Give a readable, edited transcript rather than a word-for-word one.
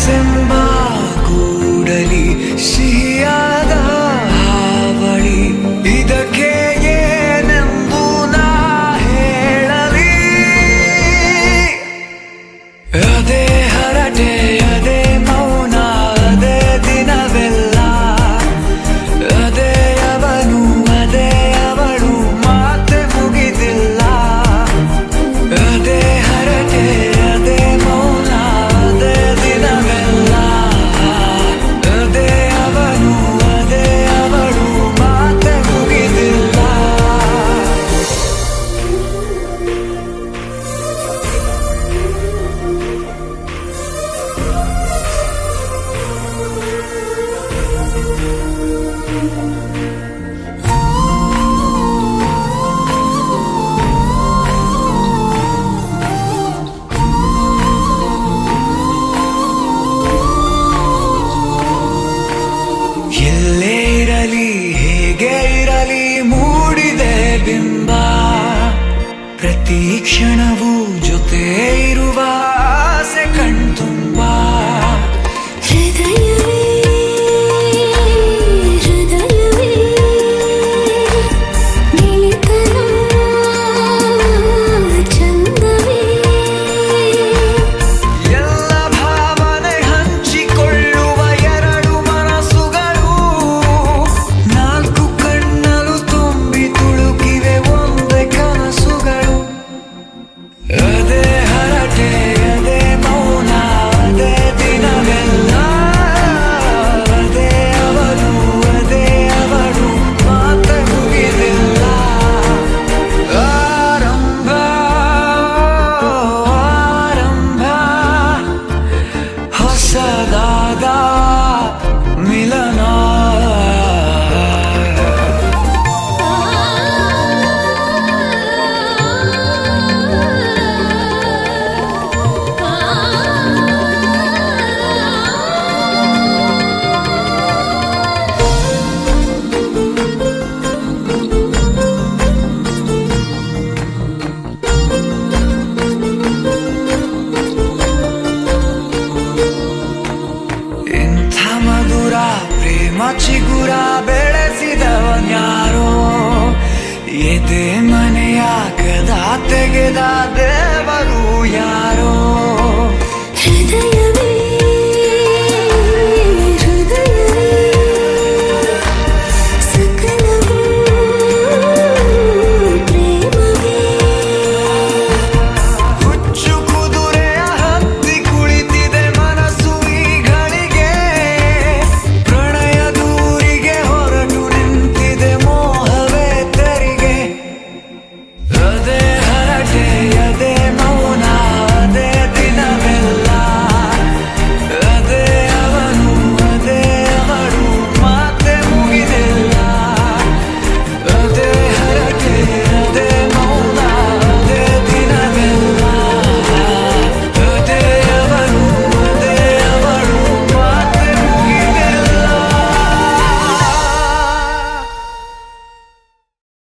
ಕನಸೆಂಬ ಕೂಡಲಿ ಸಿಹಿಯಾದ ಹಾವಳಿ ಇದಕ್ಕೆ ಏನೆಂದು ನಾ ಹೇಳಲಿ ಅದೇ ಹರಟೆ ಅದೇ ಮೌನ ಅದೇ ದಿನವೆಲ್ಲ ಅದೇ ಅವನು ಅದೇ ಅವಳು ಮಾತೆ ಮುಗಿದಿಲ್ಲ ಅದೇ ಹರಟೆ ಅದೇ ಮೌನ ಅದೇ ದಿನವೆಲ್ಲ ಅದೇ ಅವನು ಅದೇ ಅವಳು ಮಾತೆ ಮುಗಿದಿಲ್ಲ ಎಲ್ಲೇ ಇರಲಿ ಹೇಗೆ ಇರಲಿ ಮೂಡಿದೆ ಬಿಂಬ ಪ್ರತಿ ಕ್ಷಣವೂ ಜೊತೆ ಇರುವ ಆಸೆ ಕಣ್ತುಂಬ ಹೃದಯವೇ ಹೃದಯವೇ ಗೆಳೆತನ ಚಂದವೇ ಎಲ್ಲ ಭಾವನೆ ಹಂಚಿಕೊಳ್ಳುವ ಎರಡು ಮನಸ್ಸುಗಳು ನಾಲ್ಕು ಕಣ್ಣಲು ತುಂಬಿ ತುಳುಕಿವೆ ಒಂದೇ ಕನಸುಗಳು ಅದೇ ಹರಟೆ ಅದೇ ಮೌನ ಅದೇ ದಿನವೆಲ್ಲ ಅದೇ ಅವನು ಅದೇ ಅವಳು ಮಾತೆ ಮುಗಿದಿಲ್ಲ ಆರಂಭ ಆರಂಭ ಹೊಸದಾದ ಮಿಲನ ಇಂಥ ಮಧುರ ಪ್ರೇಮ ಚಿಗುರ ಬೆಳೆಸಿದವನ್ಯಾರೋ ಎದೆ ಮನೆಯ ಕದ ತೆಗೆದ